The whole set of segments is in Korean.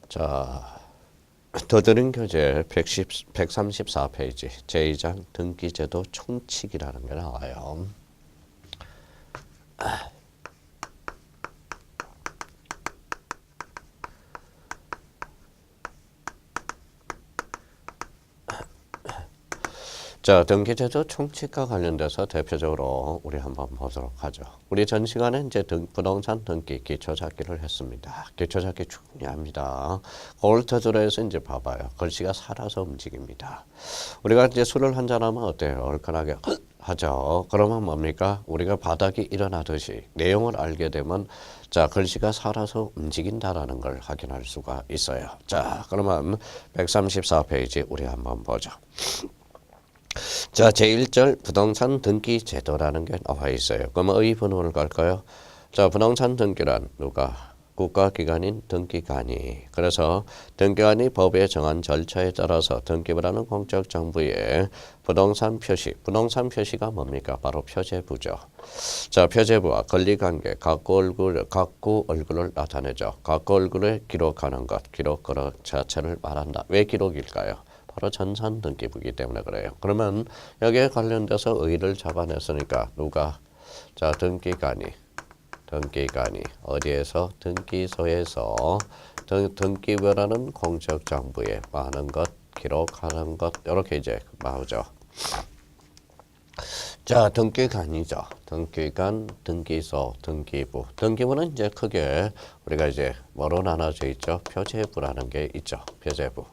자, 더드림 교재 134페이지 제2장 등기제도 총칙이라는 게 나와요. 자, 등기제도 총칙과 관련돼서 대표적으로 우리 한번 보도록 하죠. 우리 전 시간에 이제 부동산 등기 기초 찾기를 했습니다. 기초 찾기 중요합니다. 그걸 토대로 해서 이제 봐봐요. 글씨가 살아서 움직입니다. 우리가 이제 술을 한잔하면 어때요? 얼큰하게 하죠. 그러면 뭡니까? 우리가 바닥이 일어나듯이 내용을 알게 되면 자, 글씨가 살아서 움직인다라는 걸 확인할 수가 있어요. 자, 그러면 134페이지 우리 한번 보죠. 자, 제1절 부동산 등기 제도라는 게 나와 있어요. 그럼 의분을 갈까요? 자, 부동산 등기란 누가? 국가기관인 등기관이. 그래서 등기관이 법에 정한 절차에 따라서 등기부라는 공적 정부에 부동산 표시가 뭡니까? 바로 표제부죠. 자, 표제부와 권리관계, 각구 얼굴을 나타내죠. 각구 얼굴을 기록하는 것, 기록 자체를 말한다. 왜 기록일까요? 바로 전산 등기부이기 때문에 그래요. 그러면 여기에 관련돼서 의의를 잡아냈으니까 누가? 자, 등기관이 어디에서? 등기소에서 등기부라는 공적 정부에 많은 것, 기록하는 것 이렇게 이제 나오죠. 자, 등기관이죠. 등기관, 등기소, 등기부. 등기부는 이제 크게 우리가 이제 뭐로 나눠져 있죠? 표제부라는 게 있죠. 표제부.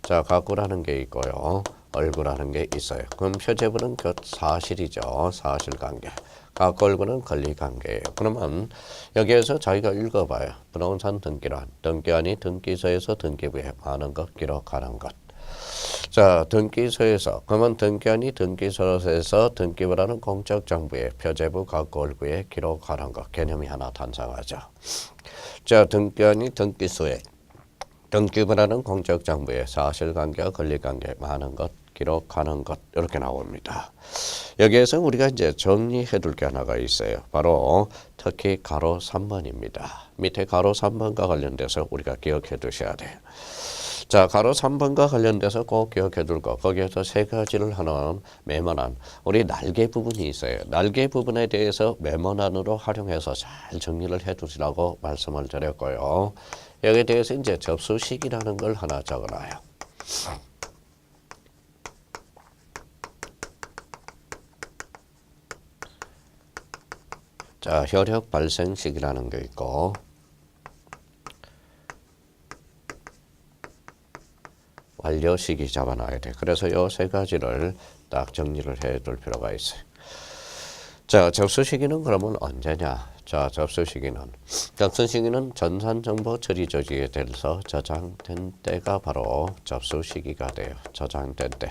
자, 각구라는 게 있고요. 얼구라는 게 있어요. 그럼 표제부는 그 사실이죠. 사실관계. 각구 얼구는 권리관계예요. 그러면 여기에서 자기가 읽어봐요. 부동산 등기란 등기관이 등기소에서 등기부에 많은 것 기록하는 것. 자, 등기소에서 그러면 등기관이 등기소에서 등기부라는 공적 정부의 표제부 각구 얼구에 기록하는 것. 개념이 하나 탄생하죠. 자, 등기관이 등기소에 등기부라는 공적 정부의 사실관계와 권리관계 많은 것 기록하는 것 이렇게 나옵니다. 여기에서 우리가 이제 정리해 둘 게 하나가 있어요. 바로 특히 가로 3번입니다. 밑에 가로 3번과 관련돼서 우리가 기억해 두셔야 돼요. 자, 가로 3번과 관련돼서 꼭 기억해 둘 거. 거기에서 세 가지를 하는 메모란 우리 날개 부분이 있어요. 날개 부분에 대해서 메모란으로 활용해서 잘 정리를 해 두시라고 말씀을 드렸고요. 여기에 대해서 이제 접수식이라는 걸 하나 적어놔요. 자, 효력 발생식이라는 게 있고 완료 시기 잡아놔야 돼. 그래서 이 세 가지를 딱 정리를 해둘 필요가 있어요. 자, 접수 시기는 그러면 언제냐? 자, 접수 시기는 전산정보 처리 조직에 대해서 저장된 때가 바로 접수 시기가 돼요. 저장된 때.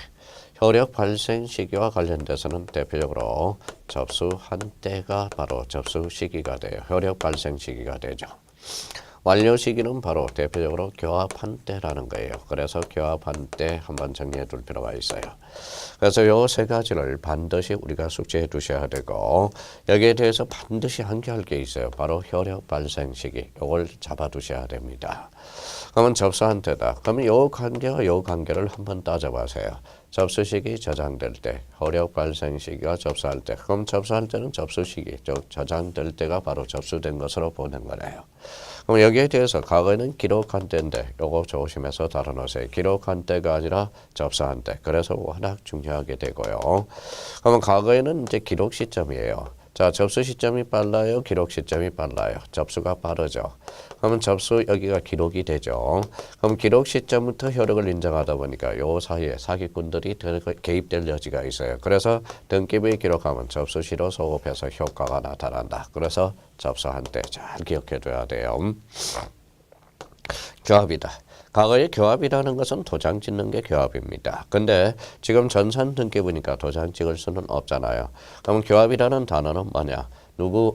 효력 발생 시기와 관련돼서는 대표적으로 접수한 때가 바로 접수 시기가 돼요. 효력 발생 시기가 되죠. 완료 시기는 바로 대표적으로 교합한 때라는 거예요. 그래서 교합한 때 한번 정리해 둘 필요가 있어요. 그래서 요 세 가지를 반드시 우리가 숙지해 두셔야 되고 여기에 대해서 반드시 암기할 게 있어요. 바로 효력 발생 시기. 요걸 잡아 두셔야 됩니다. 그러면 접수한 때다. 그러면 요 관계와 요 관계를 한번 따져보세요. 접수 시기 저장될 때, 효력 발생 시기와 접수할 때. 그럼 접수할 때는 접수 시기, 저장될 때가 바로 접수된 것으로 보는 거래요. 그럼 여기에 대해서 과거에는 기록한 때인데 요거 조심해서 다뤄놓으세요. 기록한 때가 아니라 접수한 때. 그래서 워낙 중요하게 되고요. 그러면 과거에는 이제 기록 시점이에요. 자, 접수 시점이 빨라요? 기록 시점이 빨라요? 접수가 빠르죠. 그러면 접수 여기가 기록이 되죠. 그럼 기록 시점부터 효력을 인정하다 보니까 요 사이에 사기꾼들이 개입될 여지가 있어요. 그래서 등기부에 기록하면 접수시로 소급해서 효과가 나타난다. 그래서 접수한 때 잘 기억해 둬야 돼요. 교합이다. 과거에 교합이라는 것은 도장 찍는 게 교합입니다. 근데 지금 전산 등기부니까 도장 찍을 수는 없잖아요. 그럼 교합이라는 단어는 뭐냐?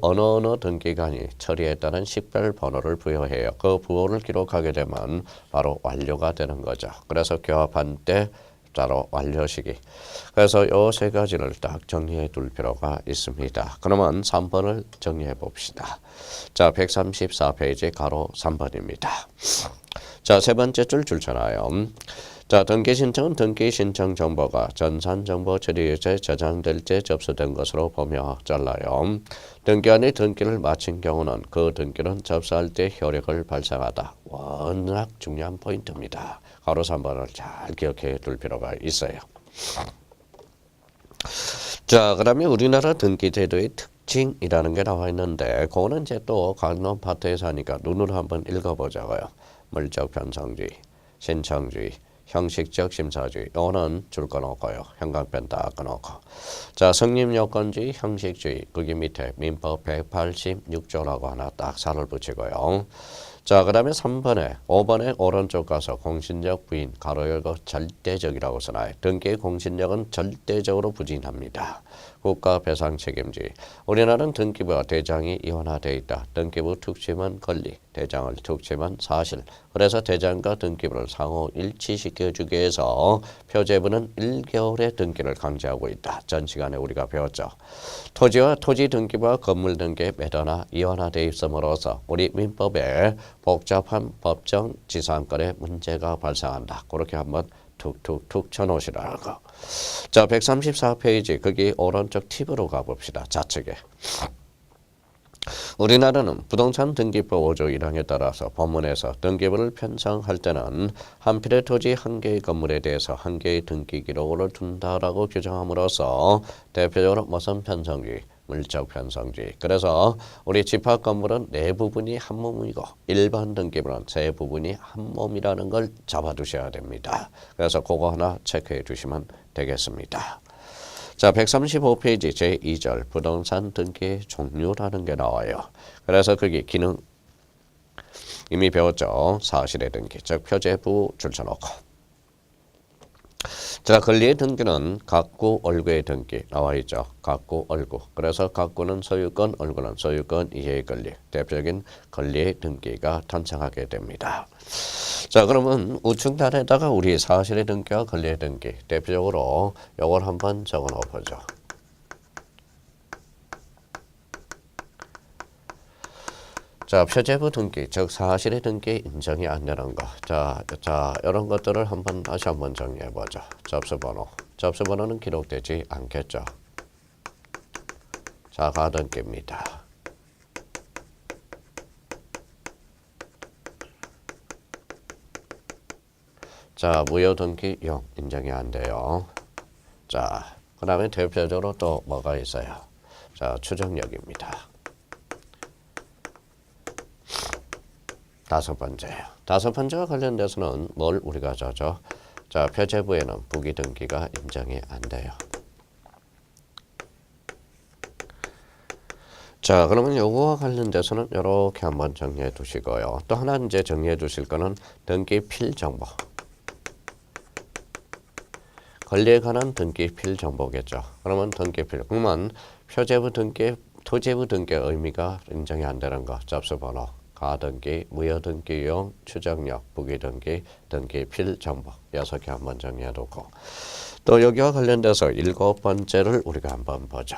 어느 등기관이 처리했다는 식별 번호를 부여해요. 그 부호를 기록하게 되면 바로 완료가 되는 거죠. 그래서 교합한 때 자로 완료 시기. 그래서 요 세 가지를 딱 정리해 둘 필요가 있습니다. 그러면 3번을 정리해 봅시다. 자, 134페이지 가로 3번입니다. 자, 세 번째 줄 줄잖아요. 자, 등기 신청은 등기 신청 정보가 전산 정보 처리에 저장될 때 접수된 것으로 보며 잘라요. 등기관이 등기를 마친 경우는 그 등기는 접수할 때 효력을 발생하다. 워낙 중요한 포인트입니다. 가로 3번을 잘 기억해 둘 필요가 있어요. 자, 그다음에 우리나라 등기 제도의 특징이라는 게 나와 있는데 그거는 이제 또 강론 파트에서 하니까 눈으로 한번 읽어보자고요. 물적 편성주의, 신청주의, 형식적 심사주의, 이거는 줄 꺼놓고요. 형광펜 다 꺼놓고. 자, 성립요건주의, 형식주의, 거기 밑에 민법 186조라고 하나 딱 살을 붙이고요. 자, 그 다음에 5번에 오른쪽 가서 공신력 부인, 가로 열고 절대적이라고 써놔요. 등기의 공신력은 절대적으로 부진합니다. 국가 배상 책임주의. 우리나라는 등기부와 대장이 이원화되어 있다. 등기부 특심은 권리, 대장을 특심은 사실. 그래서 대장과 등기부를 상호 일치시켜주기 위해서 표제부는 1개월의 등기를 강제하고 있다. 전 시간에 우리가 배웠죠. 토지와 토지 등기부와 건물 등기에 매도나 이원화되어 있음으로써 우리 민법에 복잡한 법정 지상권에 문제가 발생한다. 그렇게 한번 툭툭툭 쳐놓으시라는 거. 자, 134페이지 거기 오른쪽 팁으로 가봅시다. 좌측에. 우리나라는 부동산 등기법 5조 1항에 따라서 법문에서 등기부를 편성할 때는 한 필의 토지 한 개의 건물에 대해서 한 개의 등기 기록을 둔다라고 규정함으로써 대표적으로 무슨 편성주의, 물적 편성주의. 그래서 우리 집합 건물은 네 부분이 한 몸이고 일반 등기부는 세 부분이 한 몸이라는 걸 잡아두셔야 됩니다. 그래서 그거 하나 체크해 주시면 되겠습니다. 자, 135페이지 제2절 부동산 등기 종류라는 게 나와요. 그래서 거기 기능 이미 배웠죠. 사실의 등기, 즉 표제부 줄쳐놓고. 자, 권리의 등기는 각구, 얼구의 등기 나와 있죠. 각구, 얼구. 그래서 각구는 소유권, 얼구는 소유권 이해의 권리. 대표적인 권리의 등기가 탄생하게 됩니다. 자, 그러면 우측단에다가 우리 사실의 등기와 권리의 등기 대표적으로 요걸 한번 적어 놓아보죠. 자, 표제부 등기, 즉 사실의 등기 인정이 안 되는 거. 자, 이런 것들을 다시 한번 정리해 보죠. 접수번호. 접수번호는 기록되지 않겠죠. 자, 가등기입니다. 자, 무효등기 0 인정이 안 돼요. 자, 그 다음에 대표적으로 또 뭐가 있어요? 자, 추정력입니다. 다섯 번째와 관련돼서는 뭘 우리가 저죠? 자, 표제부에는 부기등기가 인정이 안 돼요. 자, 그러면 요거와 관련돼서는 이렇게 한번 정리해 두시고요. 또 하나 이제 정리해 두실 거는 등기필 정보. 권리에 관한 등기필 정보겠죠. 그러면 등기필. 그러면 표제부 등기, 토지부 등기의 의미가 인정이 안 되는 거. 접수번호. 가등기, 무효등기용, 추정력, 부기등기, 등기필 정보 6개 한번 정리해두고 또 여기와 관련돼서 7번째를 우리가 한번 보죠.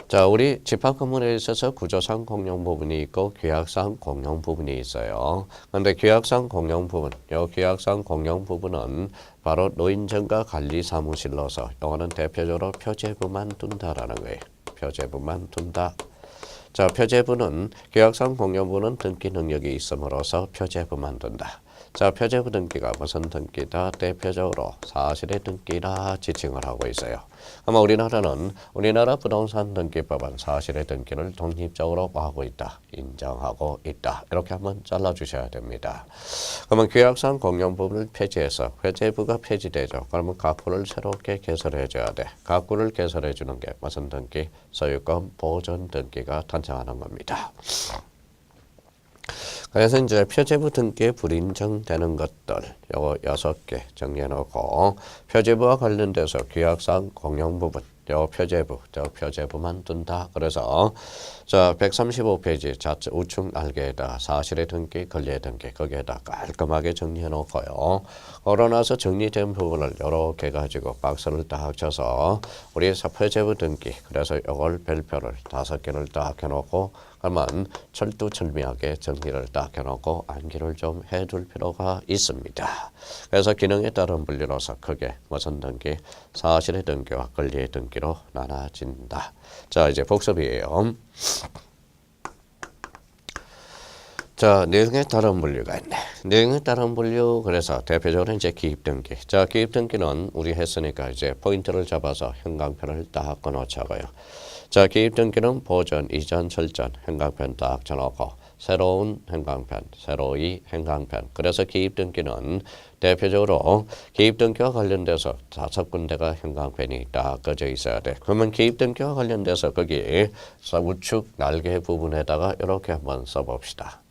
자, 우리 집합 건물에 있어서 구조상 공용 부분이 있고 규약상 공용 부분이 있어요. 그런데 규약상 공용 부분, 이 규약상 공용 부분은 바로 노인정과 관리사무실로서 이거는 대표적으로 표제부만 둔다라는 거예요. 표제부만 둔다. 자, 표제부는 규약상 공용 부분은 등기 능력이 있음으로써 표제부만 둔다. 자, 표제부 등기가 무슨 등기다? 대표적으로 사실의 등기라 지칭을 하고 있어요. 아마 우리나라 부동산 등기법은 사실의 등기를 독립적으로 하고 있다. 인정하고 있다. 이렇게 한번 잘라주셔야 됩니다. 그러면 규약상 공용 부분을 폐지해서 표제부가 폐지되죠. 그러면 각구를 새롭게 개설해 줘야 돼. 각구를 개설해 주는 게 무슨 등기? 소유권 보존 등기가 탄생하는 겁니다. 그래서 이제 표제부 등기에 불인정되는 것들 요거 6개 정리해 놓고 표제부와 관련돼서 규약상 공용 부분 표제부만 둔다. 그래서 자 135페이지 좌측 우측 날개에다가 사실의 등기, 권리의 등기 거기에다 깔끔하게 정리해 놓고요. 그러고 나서 정리된 부분을 이렇게 가지고 박스를 딱 쳐서 우리 표제부 등기 그래서 이걸 별표를 5개를 딱 해놓고 그러면 철두철미하게 정리를 딱 해놓고 암기를 좀 해둘 필요가 있습니다. 그래서 기능에 따른 분류로서 크게 무슨 등기, 사실의 등기와 권리의 등기로 나눠진다. 자 이제 복습이에요. 자, 내용에 따른 분류가 있네. 내용에 따른 분류, 그래서 대표적으로 이제 기입등기. 자, 기입등기는 우리 했으니까 이제 포인트를 잡아서 형광펜을 딱 꺼놓자고요. 자, 기입등기는 보전, 이전, 철전, 형광펜 딱 쳐놓고 새로운 형광펜, 새로이 형광펜. 그래서 기입등기는 대표적으로 기입등기와 관련돼서 5군데가 형광펜이 딱 꺼져 있어야 돼. 그러면 기입등기와 관련돼서 거기 우측 날개 부분에다가 이렇게 한번 써봅시다.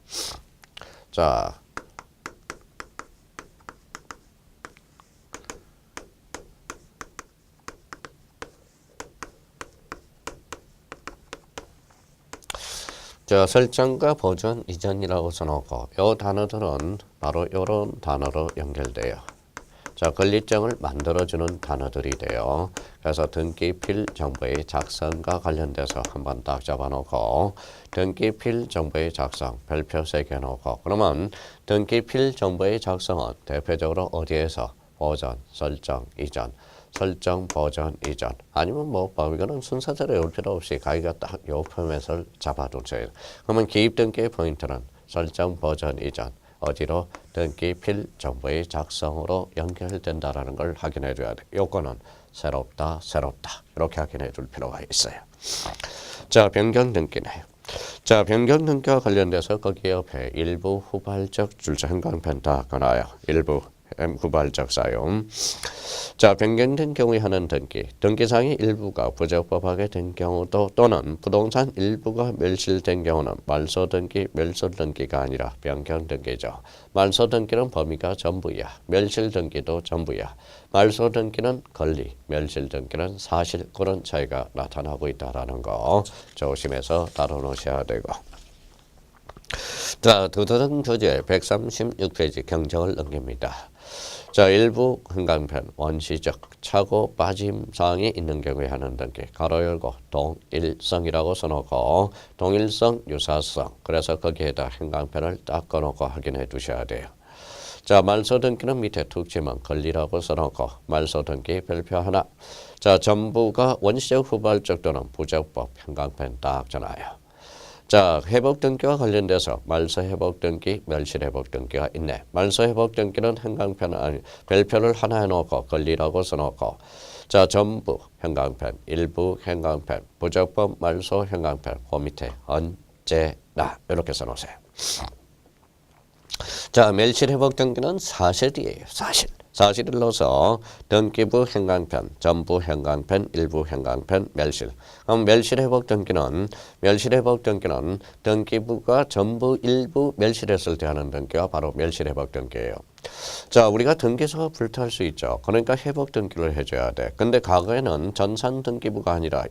자, 설정과 보존, 이전이라고 써놓고 이 단어들은 바로 이런 단어로 연결돼요. 자, 권리증을 만들어주는 단어들이 돼요. 그래서 등기필 정보의 작성과 관련돼서 한번 딱 잡아놓고 등기필 정보의 작성 별표 3개 놓고 그러면 등기필 정보의 작성은 대표적으로 어디에서 보전, 설정, 이전 설정, 보전, 이전 아니면 뭐 이거는 순서대로 외울 필요 없이 가기가 딱 요 포맷을 잡아두세요. 그러면 기입 등기의 포인트는 설정, 보전, 이전 어디로 등기필 정보의 작성으로 연결된다라는 걸 확인해 줘야 돼. 요거는 새롭다 이렇게 확인해 줄 필요가 있어요. 자, 변경 등기네. 자, 변경 등기와 관련돼서 거기 옆에 일부 후발적 줄자 형광펜 다 꺼놔요. 일부 후발적 사용. 자, 변경된 경우에 하는 등기. 등기사항의 일부가 부적법하게 된 경우도 또는 부동산 일부가 멸실된 경우는 말소 등기, 멸소 등기가 아니라 변경 등기죠. 말소 등기는 범위가 전부야. 멸실 등기도 전부야. 말소 등기는 권리, 멸실 등기는 사실 그런 차이가 나타나고 있다라는 거 조심해서 다뤄놓으셔야 되고. 자, 두더등 주제 136페이지 경정을 넘깁니다. 자, 일부 형광펜 원시적 차고 빠짐 사항이 있는 경우에 하는 등기 가로 열고 동일성이라고 써놓고 동일성, 유사성 그래서 거기에다 형광펜을 딱 꺼놓고 확인해 두셔야 돼요. 자, 말소 등기는 밑에 툭 치면 권리라고 써놓고 말소 등기 별표 하나. 자, 전부가 원시적 후발적 또는 부적법 형광펜 딱 쳐놔요. 자, 회복 등기와 관련돼서 말소 회복 등기, 멸실 회복 등기가 있네. 말소 회복 등기는 형광펜 별표를 하나 해놓고 권리라고 써놓고 자, 전부 형광펜, 일부 형광펜, 부적법 말소 형광펜 그 밑에 언제나 이렇게 써놓으세요. 자, 멸실 회복 등기는 사실이에요. 사실을 넣어서 등기부 형광펜, 전부 형광펜, 일부 형광펜, 멸실. 그럼 멸실 회복 등기는 등기부가 전부 일부 멸실했을 때 하는 등기가 바로 멸실 회복 등기예요. 자, 우리가 등기소가 불투할 수 있죠. 그러니까 회복 등기를 해줘야 돼. 근데 과거에는 전산 등기부가 아니라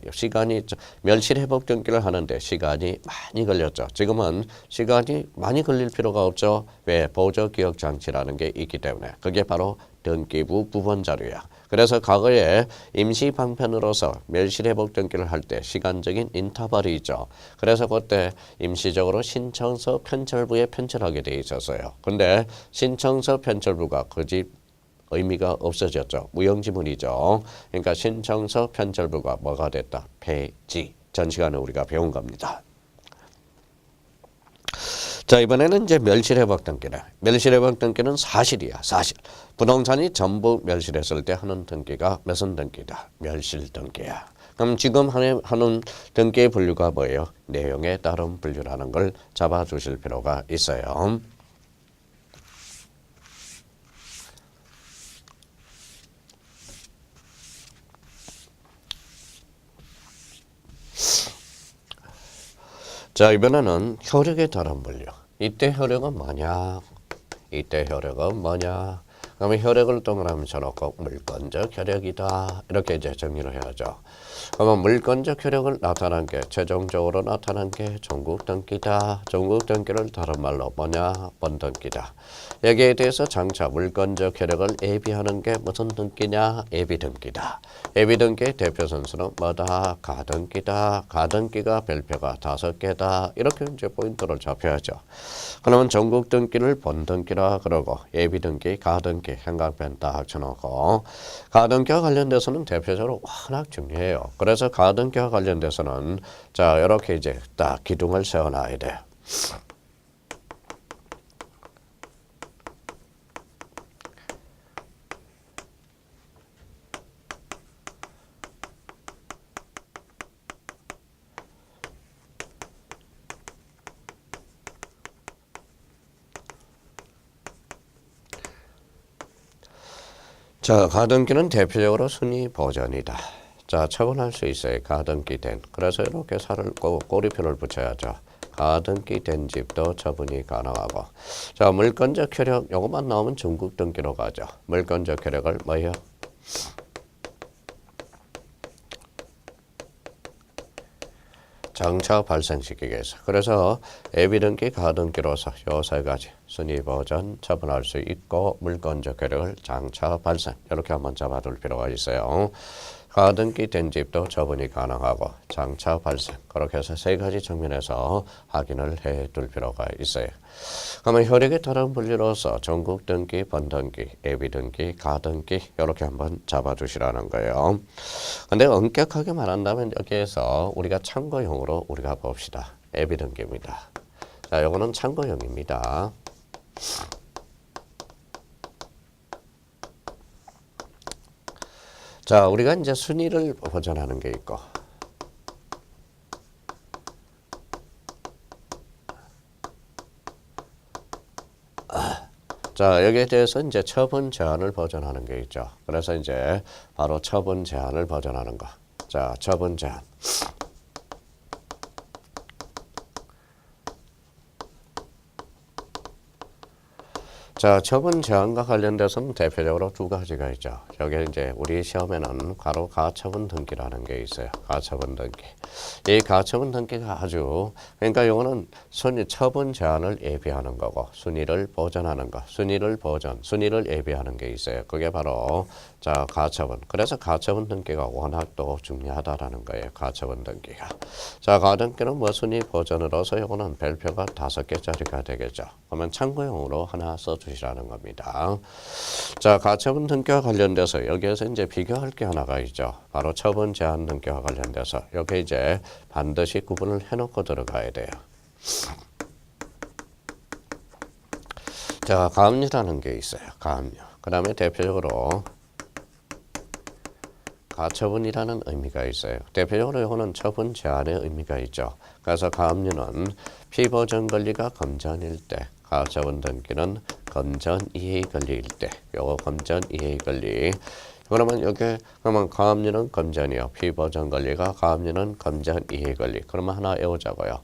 멸실 회복 등기를 하는데 시간이 많이 걸렸죠. 지금은 시간이 많이 걸릴 필요가 없죠. 왜? 보조기억장치라는 게 있기 때문에. 그게 바로 등기부 부분 자료야. 그래서 과거에 임시 방편으로서 멸실 회복 등기를 할 때 시간적인 인터벌이 있죠. 그래서 그때 임시적으로 신청서 편철부에 편철하게 돼 있었어요. 근데 신청서 편철부가 그 집 의미가 없어졌죠. 무용지물이죠. 그러니까 신청서 편철부가 뭐가 됐다? 폐지. 전 시간에 우리가 배운 겁니다. 자, 이번에는 이제 멸실회복 등기네. 멸실회복 등기는 사실이야. 사실. 부동산이 전부 멸실했을 때 하는 등기가 무슨 등기다? 멸실 등기야. 그럼 지금 하는 등기의 분류가 뭐예요? 내용에 따른 분류라는 걸 잡아주실 필요가 있어요. 자, 이번에는 효력에 따른 분류. 이때 효력은 뭐냐? 그러면 혈액을 동그라미 쳐놓고 물건적 혈액이다. 이렇게 이제 정리를 해야죠. 그러면 물건적 혈액을 나타난 게 최종적으로 나타난 게 종국등기다. 종국등기를 다른 말로 뭐냐? 번등기다. 여기에 대해서 장차 물건적 혈액을 예비하는 게 무슨 등기냐? 예비등기다. 예비등기의 대표 선수는 뭐다? 가등기다. 가등기가 별표가 5개다. 이렇게 이제 포인트를 잡혀야죠. 그러면 종국등기를 번등기라 그러고 예비등기, 가등기, 형광펜 다 합쳐놓고 가등기와 관련돼서는 대표적으로 워낙 중요해요. 그래서 가등기와 관련돼서는 자 이렇게 이제 딱 기둥을 세워놔야 돼요. 자, 가등기는 대표적으로 순위 버전이다. 자, 처분할 수 있어요. 가등기 된. 그래서 이렇게 살을 꼬리표를 붙여야죠. 가등기 된 집도 처분이 가능하고. 자, 물건적 혈액 요것만 나오면 종국등기로 가죠. 물건적 혈액을 뭐예요? 장차 발생시키기 위해서. 그래서 예비등기, 가등기로서 요 세 가지 순위 버전 처분할 수 있고 물건적 혈액을 장차 발생 이렇게 한번 잡아둘 필요가 있어요. 가등기 된 집도 처분이 가능하고 장차 발생 그렇게 해서 세 가지 측면에서 확인을 해둘 필요가 있어요. 그러면 혈액의 다른 분류로서 종국등기, 번등기, 예비등기, 가등기 이렇게 한번 잡아두시라는 거예요. 근데 엄격하게 말한다면 여기에서 우리가 참고용으로 우리가 봅시다. 예비등기입니다. 자, 요거는 참고용입니다. 자, 우리가 이제 순위를 보전하는 게 있고 자, 여기에 대해서 이제 처분 제한을 보전하는 게 있죠. 그래서 이제 바로 처분 제한을 보전하는 거. 자, 처분 제한. 자, 처분 제한과 관련돼서는 대표적으로 두 가지가 있죠. 여기 이제 우리 시험에는 바로 가처분 등기라는 게 있어요. 가처분 등기. 이 가처분 등기가 아주 그러니까 이거는 처분 제한을 예비하는 거고 순위를 보전하는 거. 순위를 예비하는 게 있어요. 그게 바로 자, 가처분. 그래서 가처분 등기가 워낙 또 중요하다라는 거예요. 가처분 등기가. 자, 가등기는 뭐 순위 보전으로서 이거는 별표가 5개짜리가 되겠죠. 그러면 참고용으로 하나 써주시라는 겁니다. 자, 가처분 등기와 관련돼서 여기에서 이제 비교할 게 하나가 있죠. 바로 처분 제한 등기와 관련돼서 여기 이제 반드시 구분을 해놓고 들어가야 돼요. 자, 가압류라는 게 있어요. 가압류. 그 다음에 대표적으로 가처분이라는 의미가 있어요. 대표적으로 이거는 처분 제한의 의미가 있죠. 그래서 가압류는 피보전 권리가 검전일 때, 가처분 등기는 검전 이해 권리일 때, 요거 검전 이해 권리. 그러면 그러면 가압류는 검전이요. 피보전 권리가 가압류는 검전 이해 권리. 그러면 하나 외우자고요.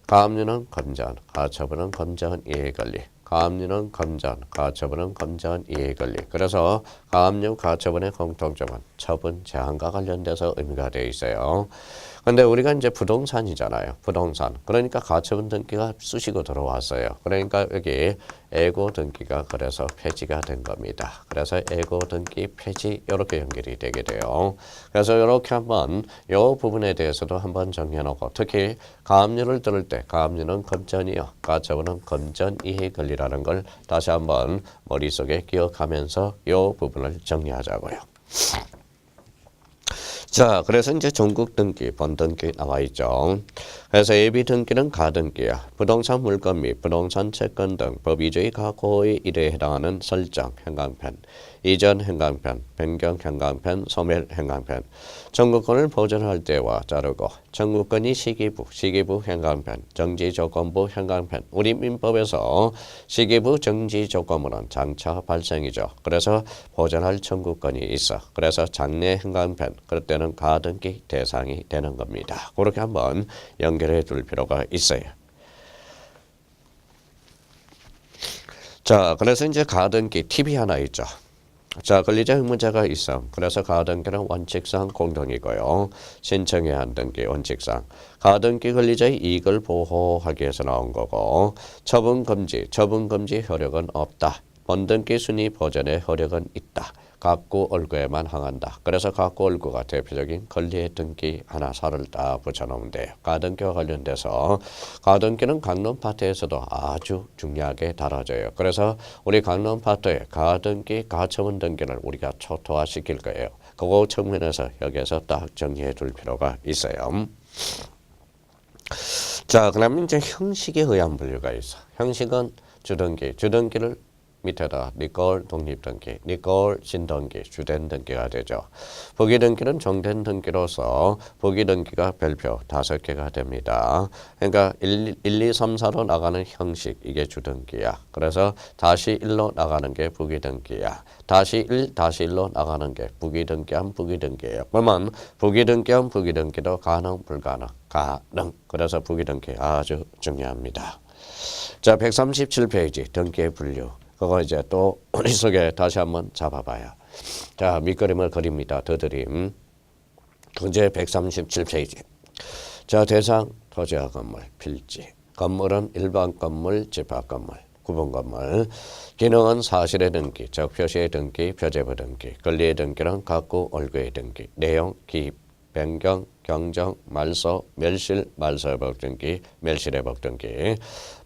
가압류는 검전, 가처분은 검전 이해 권리. 가압류는 검전, 가처분은 검전 이해 권리. 그래서 가압류, 가처분의 공통점은 처분 제한과 관련돼서 의미가 되어 있어요. 근데 우리가 이제 부동산이잖아요. 부동산. 그러니까 가처분 등기가 쑤시고 들어왔어요. 그러니까 여기 예고 등기가 그래서 폐지가 된 겁니다. 그래서 예고 등기 폐지 이렇게 연결이 되게 돼요. 그래서 이렇게 한번 이 부분에 대해서도 한번 정해 놓고 특히 가압류를 들을 때 가압류는 검전이요. 가처분은 검전 이해 권리라는 걸 다시 한번 머릿속에 기억하면서 이 부분을 정리하자고요. 자, 그래서 이제 종국등기, 번등기 나와 있죠. 그래서 예비등기는 가등기야. 부동산 물건 및 부동산 채권 등 법의주의 가고의 일에 해당하는 설정, 형광펜, 이전 형광펜, 변경 형광펜, 소멸 형광펜, 청구권을 보존할 때와 자르고 청구권이 시기부 형광펜, 정지조건부 형광펜. 우리 민법에서 시기부 정지조건부는 장차 발생이죠. 그래서 보존할 청구권이 있어. 그래서 장래 형광펜, 그럴 때는 가등기 대상이 되는 겁니다. 그렇게 한번 연결해 둘 필요가 있어요. 자, 그래서 이제 가등기 팁이 하나 있죠. 자, 권리자 의무자가 있어. 그래서 가등기는 원칙상 공동이고요. 신청해야 한 등기 원칙상. 가등기 권리자의 이익을 보호하기 위해서 나온 거고, 처분 금지 효력은 없다. 번등기 순위 보전의 효력은 있다. 각구 얼구에만 항한다. 그래서 각구 얼구가 대표적인 권리의 등기 하나 살을 딱 붙여놓으면 돼요. 가등기와 관련돼서 가등기는 강론 파트에서도 아주 중요하게 다뤄져요. 그래서 우리 강론 파트에 가등기, 가처분 등기를 우리가 초토화시킬 거예요. 그거 측면에서 여기에서 딱 정리해 둘 필요가 있어요. 자, 그러면 이제 형식에 의한 분류가 있어. 형식은 주등기를 밑에다 니꼴 독립등기, 니꼴 신등기, 주된 등기가 되죠. 부기등기는 정된 등기로서 부기등기가 별표 5개가 됩니다. 그러니까 1, 2, 3, 4로 나가는 형식, 이게 주등기야. 그래서 다시 1로 나가는 게 부기등기야. 다시 1, 다시 1로 나가는 게 부기등기한 부기등기예요. 그러면 부기등기한 부기등기도 가능, 불가능, 가능. 그래서 부기등기 아주 중요합니다. 자, 137페이지 등기의 분류. 그거 이제 또 머릿속에 다시 한번 잡아봐요. 자, 밑그림을 그립니다. 더드림. 이제 137페이지. 자, 대상 토지와 건물, 필지. 건물은 일반 건물, 집합 건물, 구분 건물. 기능은 사실의 등기, 적표시의 등기, 표제부 등기. 권리의 등기는 각구 얼구의 등기. 내용, 기입, 변경, 경정, 말소, 멸실, 말소회복 등기, 멸실회복 등기.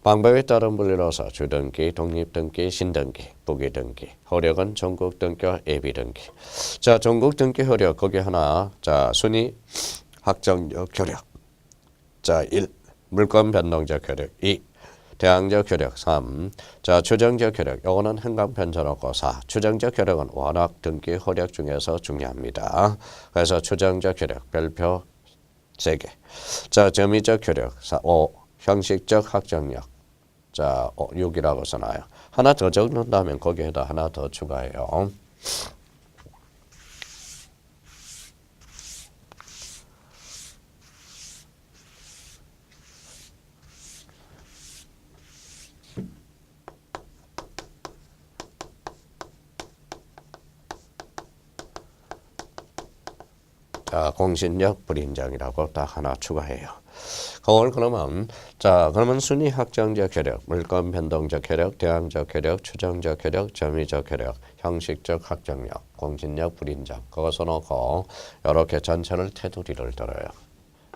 방법에 따른 분류로서 주등기, 독립등기, 신등기, 부기등기. 효력은 전국등기와 예비등기. 자, 전국등기 효력 거기 하나. 자, 순위 확정적 효력. 자, 1. 물권 변동적 효력. 2. 대항적 효력 3. 자, 추정적 효력. 요거는 행강 편차놓고 4. 추정적 효력은 워낙 등기 효력 중에서 중요합니다. 그래서 추정적 효력 별표 3개. 자, 점의적 효력 5. 형식적 확정력. 자, 6이라고 써놔요. 하나 더 적는다면 거기에다 하나 더 추가해요. 자, 공신력 불인정이라고 딱 하나 추가해요. 그걸 그러면 순위 확정적 효력, 물권 변동적 효력, 대항적 효력, 추정적 효력, 점의적 효력, 형식적 확정력, 공신력 불인정. 그거 써놓고 이렇게 전체를 테두리를 들어요.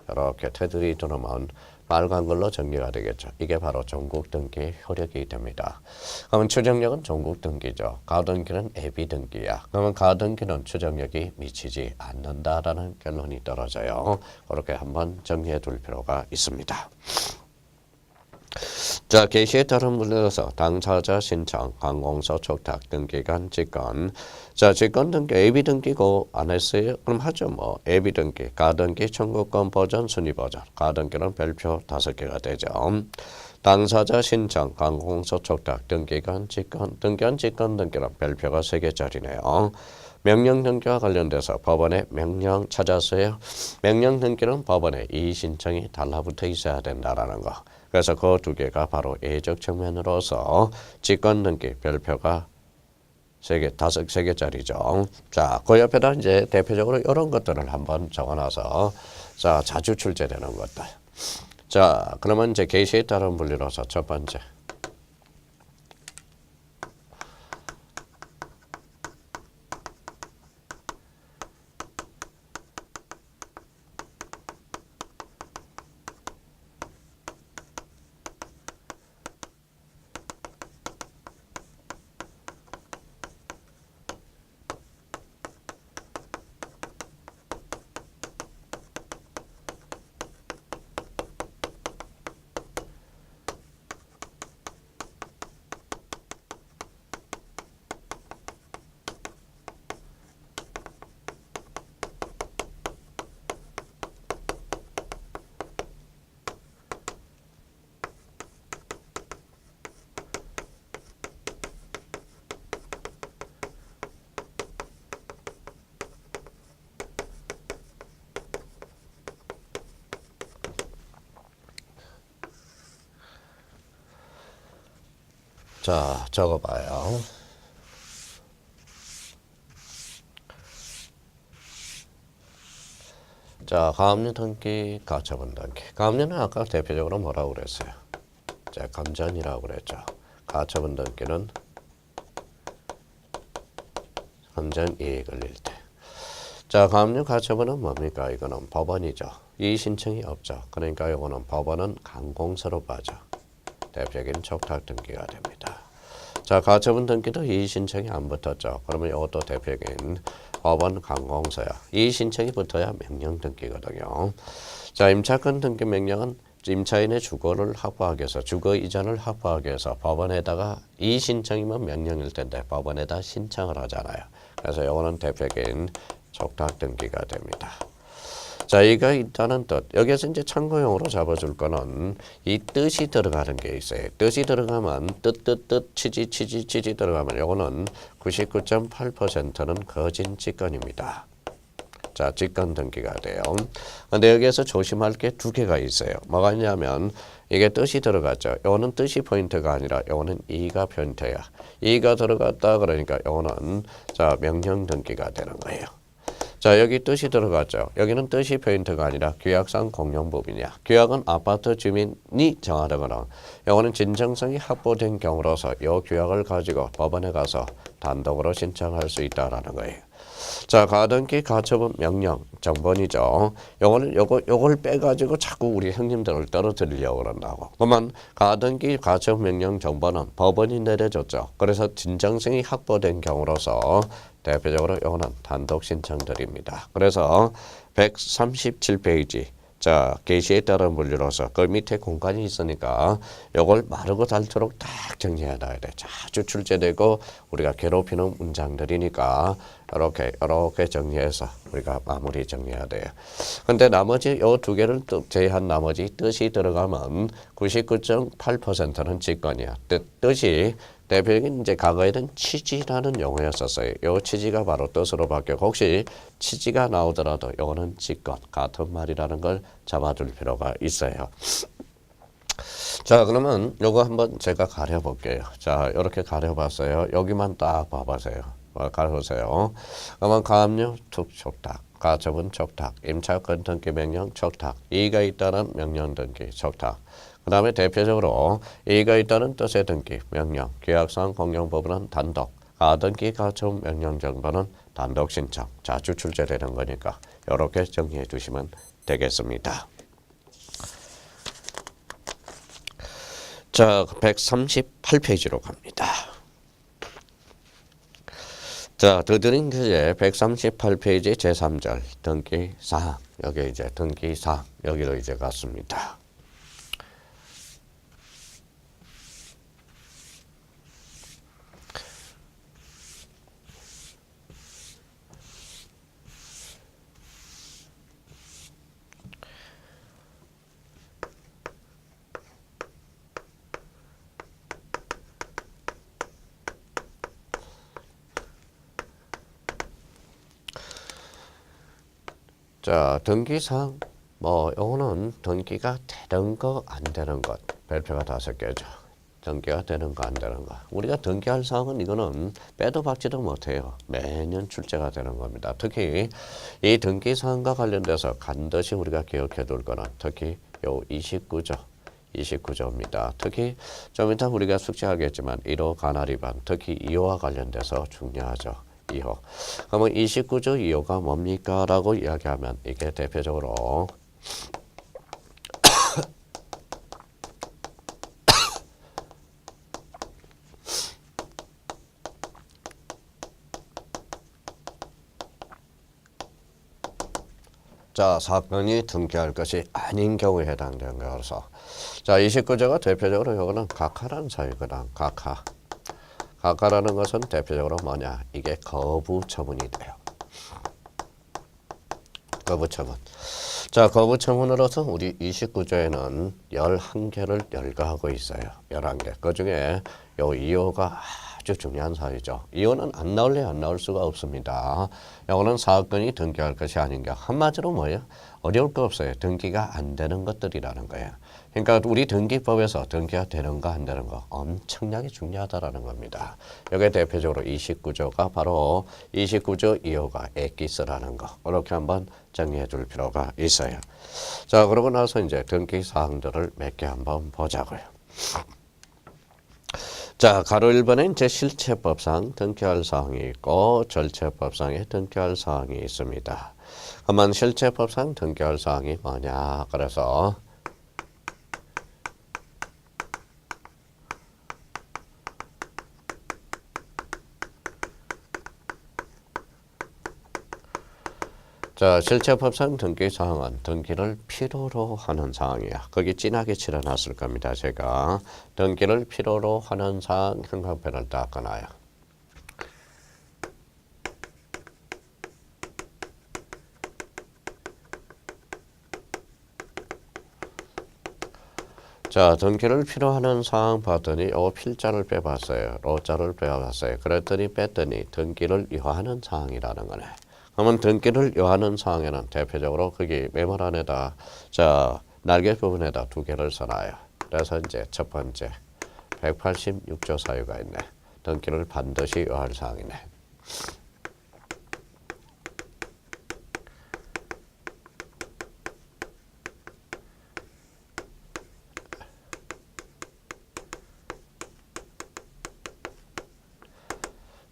이렇게 테두리 들으면 빨간 걸로 정리가 되겠죠. 이게 바로 전국등기 효력이 됩니다. 그러면 추정력은 전국등기죠. 가등기는 예비등기야. 그러면 가등기는 추정력이 미치지 않는다라는 결론이 떨어져요. 그렇게 한번 정리해 둘 필요가 있습니다. 자, 개시에 따른 분류에서 당사자 신청, 관공서 촉탁, 등기관 직권. 자, 직권 등기, 예비 등기고 안 했어요? 그럼 하죠 뭐. 예비 등기, 가등기, 청구권 버전, 순위 버전. 가등기는 별표 5개가 되죠. 당사자 신청, 관공서 촉탁, 등기관 직권, 등기관 직권 등기는 별표가 3개짜리네요. 명령 등기와 관련돼서 법원에 명령 찾았어요. 명령 등기는 법원에 이의 신청이 달라붙어 있어야 된다라는 거. 그래서 그 2개가 바로 예적 측면으로서 직권 등기 별표가 3개짜리죠. 자, 그 옆에다 이제 대표적으로 이런 것들을 한번 적어놔서 자, 자주 출제되는 것들. 자, 그러면 이제 개시에 따른 분류로서 첫 번째. 자, 적어봐요. 자, 가압류 등기, 가처분 등기. 가압류는 아까 대표적으로 뭐라고 그랬어요? 자, 감전이라고 그랬죠. 가처분 등기는 감전 이익을 일 때. 자, 가압류 가처분은 뭡니까? 이거는 법원이죠. 이의 신청이 없죠. 그러니까 이거는 법원은 강공서로 빠져. 대표적인 촉탁 등기가 됩니다. 자, 가처분 등기도 이의 신청이 안 붙었죠. 그러면 이것도 대표적인 법원 강공서야. 이의 신청이 붙어야 명령 등기거든요. 자, 임차권 등기 명령은 임차인의 주거를 확보하기 위해서 주거 이전을 확보하기 위해서 법원에다가 이의 신청이면 명령일 텐데 법원에다 신청을 하잖아요. 그래서 이거는 대표적인 촉탁 등기가 됩니다. 자, 이가 있다는 뜻. 여기에서 이제 참고용으로 잡아줄 거는 이 뜻이 들어가는 게 있어요. 뜻이 들어가면 뜻, 취지 들어가면 요거는 99.8%는 거진 직권입니다. 자, 직권 등기가 돼요. 근데 여기에서 조심할 게 두 개가 있어요. 뭐가 있냐면 이게 뜻이 들어갔죠. 요거는 뜻이 포인트가 아니라 요거는 이가 포인트야. 이가 들어갔다 그러니까 요거는 자, 명령 등기가 되는 거예요. 자, 여기 뜻이 들어갔죠. 여기는 뜻이 포인트가 아니라 규약상 공용법이냐. 규약은 아파트 주민이 정하거나 이거는 진정성이 확보된 경우로서 이 규약을 가지고 법원에 가서 단독으로 신청할 수 있다라는 거예요. 자, 가등기 가처분 명령 정본이죠. 요걸 빼가지고 자꾸 우리 형님들을 떨어뜨리려고 그런다고. 그러면 가등기 가처분 명령 정본은 법원이 내려줬죠. 그래서 진정성이 확보된 경우로서 대표적으로 요거는 단독 신청들입니다. 그래서 137페이지 자, 게시에 따른 분류로서 그 밑에 공간이 있으니까 요걸 마르고 닳도록 딱 정리해 놔야 돼. 자주 출제되고 우리가 괴롭히는 문장들이니까 이렇게 정리해서 우리가 마무리 정리해야 돼요. 근데 나머지 요 두 개를 제외한 나머지 뜻이 들어가면 99.8%는 직권이야. 뜻이 대표적인 이제 과거에는 취지라는 용어였었어요. 요 취지가 바로 뜻으로 바뀌고 혹시 취지가 나오더라도 요거는 직권 같은 말이라는 걸 잡아둘 필요가 있어요. 자, 그러면 요거 한번 제가 가려볼게요. 자, 이렇게 가려봤어요. 여기만 딱 봐보세요. 가려보세요. 그러면 가압류 촉탁, 가처분 촉탁, 임차권 등기 명령 촉탁, 이의가 있다는 명령 등기 촉탁. 그 다음에 대표적으로 이의가 있다는 뜻의 등기, 명령, 규약상 공용법은 단독, 가등기 가처분 명령 정도는 단독 신청, 자주 출제되는 거니까 이렇게 정리해 주시면 되겠습니다. 자, 138페이지로 갑니다. 자, 더드린 교재 138페이지 제3절 등기사항, 여기 이제 등기사항 여기로 이제 갔습니다. 자, 등기사항 요거는 등기가 되는 거 안 되는 것 별표가 5개죠. 등기가 되는 거 안 되는 거. 우리가 등기할 사항은 이거는 빼도 박지도 못해요. 매년 출제가 되는 겁니다. 특히 이 등기사항과 관련돼서 반드시 우리가 기억해 둘 거는 특히 요 29조입니다. 특히 좀 이따 우리가 숙제하겠지만 1호 관할 위반, 특히 2호와 관련돼서 중요하죠. 2호. 그러면 29조 2호가 뭡니까? 라고 이야기하면 이게 대표적으로 자, 사건이 등기할 것이 아닌 경우에 해당되는 거라서 자, 29조가 대표적으로 이거는 각하라는 사유거든. 각하라는 것은 대표적으로 뭐냐? 이게 거부 처분이 돼요. 거부 처분. 자, 거부 처분으로서 우리 29조에는 11개를 열거하고 있어요. 11개. 그 중에 요 2호가 아주 중요한 사유죠. 이거는 안 나올래 안 나올 수가 없습니다. 이거는 사건이 등기할 것이 아닌 게 한마디로 뭐예요? 어려울 거 없어요. 등기가 안 되는 것들이라는 거예요. 그러니까 우리 등기법에서 등기가 되는 거 안 되는 거 엄청나게 중요하다라는 겁니다. 여기에 대표적으로 29조가 바로 29조 2호가 엑기스라는 거 이렇게 한번 정리해 줄 필요가 있어요. 자, 그러고 나서 이제 등기 사항들을 몇 개 한번 보자고요. 자, 가로 1번에 이제 실체법상 등기할 사항이 있고 절체법상에 등기할 사항이 있습니다. 그러면 실체법상 등기할 사항이 뭐냐? 그래서 자, 실체법상 등기 사항은 등기를 필요로 하는 사항이야. 거기 진하게 칠해놨을 겁니다. 제가 등기를 필요로 하는 사항 형광펜을 닦아놔요. 자, 등기를 필요하는 사항 봤더니 필자를 빼봤어요. 로자를 빼봤어요. 그랬더니 뺐더니 등기를 요하는 사항이라는 거네. 그러면 등기를 요하는 사항에는 대표적으로 거기 메모 안에다 자 날개 부분에다 두 개를 써놔요. 그래서 이제 첫 번째 186조 사유가 있네. 등기를 반드시 요할 사항이네.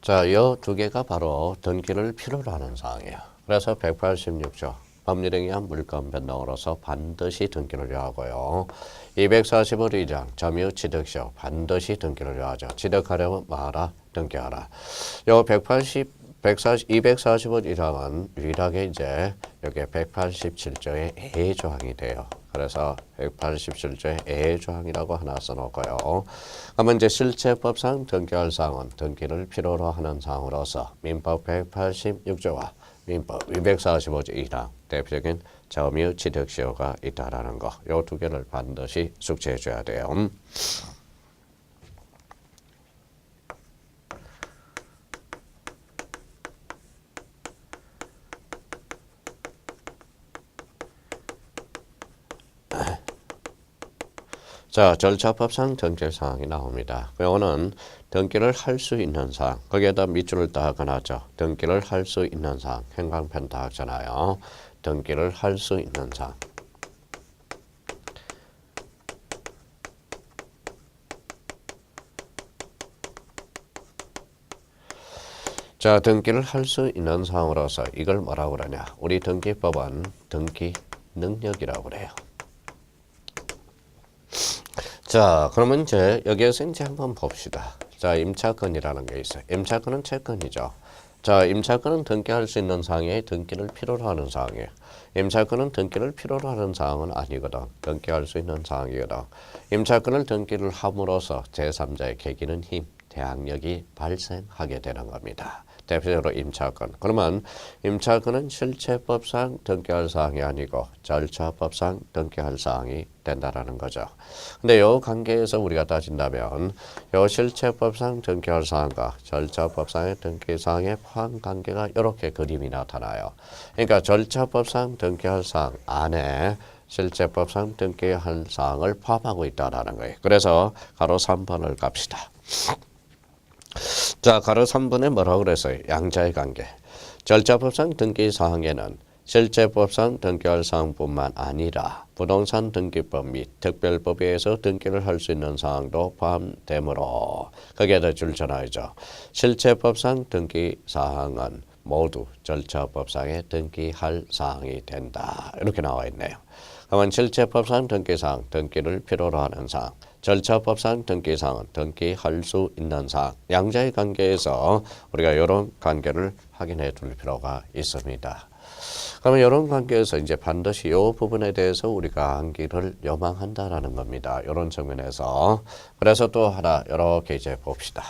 자, 이 두 개가 바로 등기를 필요로 하는 사항이에요. 그래서 186조 법률행위한 물권 변동으로서 반드시 등기를 요하고요. 245조 2장 점유 취득시효 반드시 등기를 요하죠. 취득하려면 뭐하라? 등기하라. 요 245조 1장은 유일하게 이제 여기 187조의 A 조항이 돼요. 그래서 187조의 A 조항이라고 하나 써놓고요. 그러면 이제 실체법상 등기할 사항은 등기를 필요로 하는 사항으로서 민법 186조와 민법 245조 1항 대표적인 점유 취득시효가 있다라는 거. 요 두 개를 반드시 숙지해 줘야 돼요. 자, 절차법상 등기 사항이 나옵니다. 이거는 등기를 할 수 있는 사항, 거기에다 밑줄을 딱 그어놨죠. 등기를 할 수 있는 사항, 형광펜 딱 하잖아요. 등기를 할 수 있는 사항. 자, 등기를 할 수 있는 사항으로서 이걸 뭐라고 그러냐? 우리 등기법은 등기 능력이라고 그래요. 자, 그러면 이제 여기에서 이제 한번 봅시다. 자, 임차권이라는 게 있어요. 임차권은 채권이죠. 자, 임차권은 등기할 수 있는 사항에 등기를 필요로 하는 사항이에요. 임차권은 등기를 필요로 하는 사항은 아니거든. 등기할 수 있는 사항이거든. 임차권을 등기를 함으로써 제3자의 개기는 힘, 대항력이 발생하게 되는 겁니다. 대표적으로 임차권. 그러면 임차권은 실체법상 등기할 사항이 아니고 절차법상 등기할 사항이 된다라는 거죠. 근데 이 관계에서 우리가 따진다면 이 실체법상 등기할 사항과 절차법상의 등기 사항의 포함 관계가 이렇게 그림이 나타나요. 그러니까 절차법상 등기할 사항 안에 실체법상 등기할 사항을 포함하고 있다라는 거예요. 그래서 가로 3번을 갑시다. 자, 가로 3번에 뭐라고 그랬어요? 양자의 관계. 절차법상 등기 사항에는 실체법상 등기할 사항뿐만 아니라 부동산 등기법 및 특별법에 의해서 등기를 할 수 있는 사항도 포함되므로 거기에다 줄 전하죠. 실체법상 등기 사항은 모두 절차법상에 등기할 사항이 된다. 이렇게 나와 있네요. 그러면 실체법상 등기사항, 등기를 필요로 하는 사항, 절차법상 등기사항은 등기할 수 있는 사항, 양자의 관계에서 우리가 이런 관계를 확인해 둘 필요가 있습니다. 그러면 이런 관계에서 이제 반드시 이 부분에 대해서 우리가 암기를 요망한다라는 겁니다. 이런 측면에서. 그래서 또 하나 이렇게 이제 봅시다.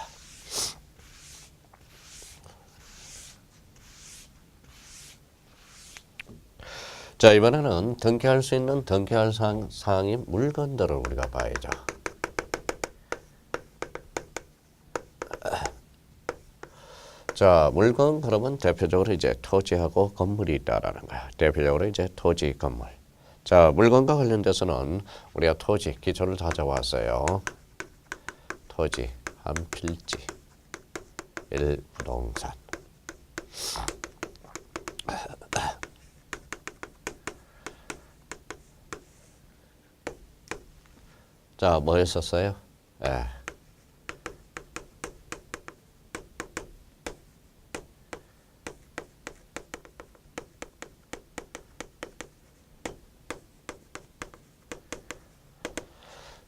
자, 이번에는 등기할 수 있는 등기할 사항인 물건들을 우리가 봐야죠. 자, 물건 그러면 대표적으로 이제 토지하고 건물이 있다라는 거야. 대표적으로 이제 토지, 건물. 자, 물건과 관련돼서는 우리가 토지 기초를 다져왔어요. 토지, 한 필지, 일 부동산. 자, 뭐 했었어요? 예.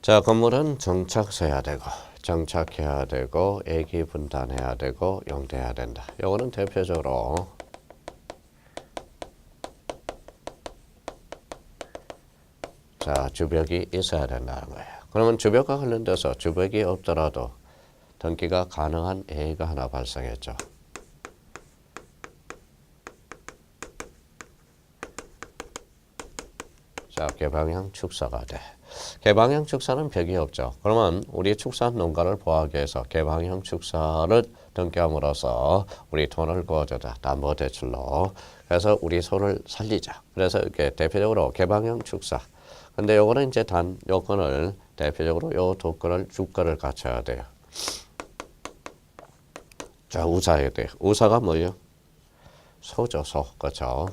자, 건물은 정착해야 되고, 정착해야 되고, 애기 분단해야 되고, 용대해야 된다. 요거는 대표적으로 자, 주벽이 있어야 된다는 거예요. 그러면 주벽과 관련돼서 주벽이 없더라도 등기가 가능한 A가 하나 발생했죠. 자, 개방형 축사가 돼. 개방형 축사는 벽이 없죠. 그러면 우리 축사한 농가를 보호하기 위해서 개방형 축사를 등기함으로써 우리 돈을 구워줘다. 담보대출로. 그래서 우리 소를 살리자. 그래서 이렇게 대표적으로 개방형 축사. 근데 요거는 이제 단 요건을 대표적으로 요 두 건을 주가를 갖춰야 돼요. 자, 우사해야 돼요. 우사가 뭐예요? 소죠, 소. 그렇죠?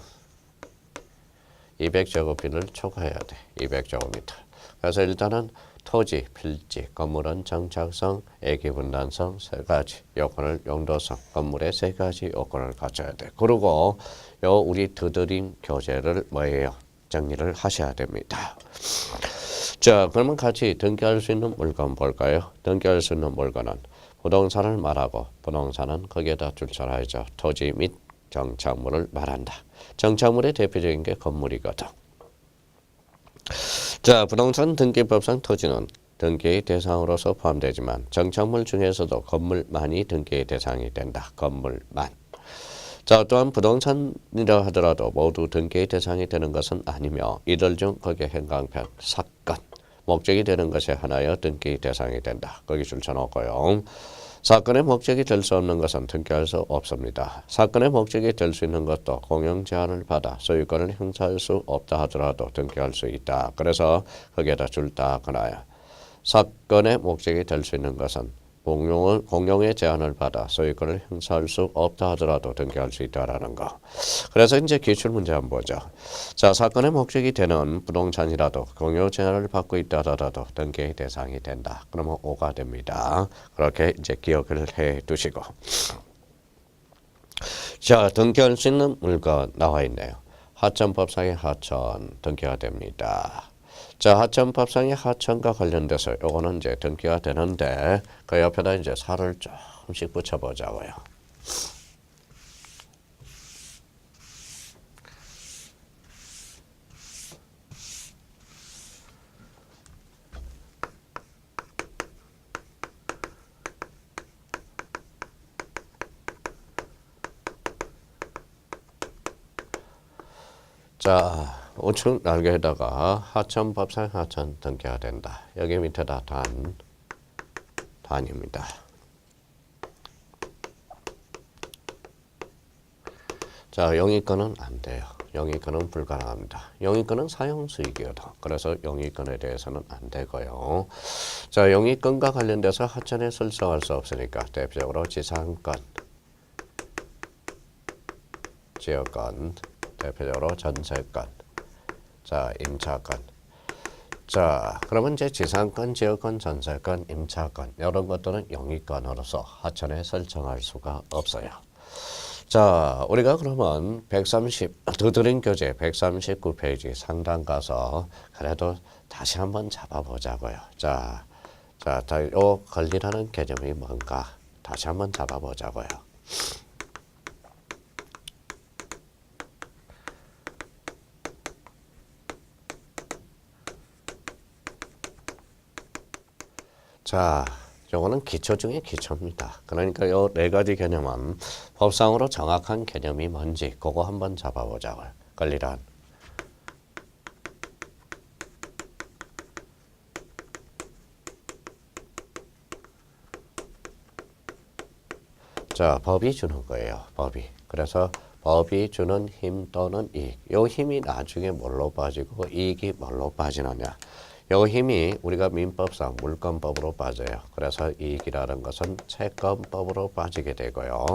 200제곱미터를 초과해야 돼. 200제곱미터. 그래서 일단은 토지, 필지, 건물은 정착성, 애기분단성 세 가지 요건을 용도성, 건물의 세 가지 요건을 갖춰야 돼. 그리고 요 우리 두드림 교재를 뭐예요? 정리를 하셔야 됩니다. 자, 그러면 같이 등기할 수 있는 물건 볼까요? 등기할 수 있는 물건은 부동산을 말하고 부동산은 거기에다 줄쳐놔야죠. 토지 및 정착물을 말한다. 정착물의 대표적인 게 건물이거든. 자, 부동산 등기법상 토지는 등기의 대상으로서 포함되지만 정착물 중에서도 건물만이 등기의 대상이 된다. 건물만. 자, 또한 부동산이라 하더라도 모두 등기의 대상이 되는 것은 아니며 이들 중 거기에 행강편, 사건, 목적이 되는 것이 하나여 등기 대상이 된다. 거기 줄쳐놓고요. 사건의 목적이 될 수 없는 것은 등기할 수 없습니다. 사건의 목적이 될 수 있는 것도 공용 제한을 받아 소유권을 행사할 수 없다 하더라도 등기할 수 있다. 그래서 거기에다 줄 딱 하나야. 사건의 목적이 될 수 있는 것은 공용의 제한을 받아 소유권을 행사할 수 없다 하더라도 등기할 수 있다라는 거. 그래서 이제 기출 문제 한번 보죠. 자, 사건의 목적이 되는 부동산이라도 공용 제한을 받고 있다 하더라도 등기의 대상이 된다. 그러면 5가 됩니다. 그렇게 이제 기억을 해 두시고. 자, 등기할 수 있는 물건 나와 있네요. 하천법상의 하천 등기가 됩니다. 자, 하천법상의 하천과 관련돼서 요거는 이제 등기가 되는데 그 옆에다 이제 살을 조금씩 붙여보자고요. 자, 우측 날개에다가 하천법상 하천 등기가 된다. 여기 밑에다 단입니다. 자, 영위권은 안 돼요. 영위권은 불가능합니다. 영위권은 사용수익이거든. 그래서 영위권에 대해서는 안 되고요. 자, 영위권과 관련돼서 하천에 설정할 수 없으니까 대표적으로 지상권, 지역권, 대표적으로 전세권, 자, 임차권. 자, 그러면 이제 지상권, 지역권, 전세권, 임차권 이런 것들은 영위권으로서 하천에 설정할 수가 없어요. 자, 우리가 그러면 130 두드림 교재 139페이지 상단 가서 그래도 다시 한번 잡아보자고요. 자, 요 권리라는 개념이 뭔가 다시 한번 잡아보자고요. 자, 요거는 기초 중에 기초입니다. 그러니까 요 네 가지 개념은 법상으로 정확한 개념이 뭔지 그거 한번 잡아보자고요. 권리란. 자, 법이 주는 거예요. 법이. 그래서 법이 주는 힘 또는 이익. 요 힘이 나중에 뭘로 빠지고 이익이 뭘로 빠지느냐. 요 힘이 우리가 민법상 물권법으로 빠져요. 그래서 이익이라는 것은 채권법으로 빠지게 되고요.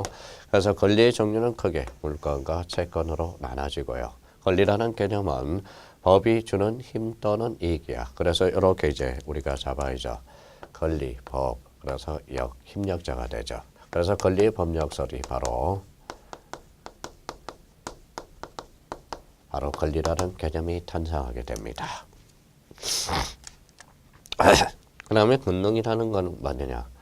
그래서 권리의 종류는 크게 물권과 채권으로 나눠지고요. 권리라는 개념은 법이 주는 힘 또는 이익이야. 그래서 이렇게 이제 우리가 잡아야죠. 권리, 법. 그래서 힘력자가 되죠. 그래서 권리의 법력설이 바로 권리라는 개념이 탄생하게 됩니다. 그 다음에 권능이라는 건 뭐냐?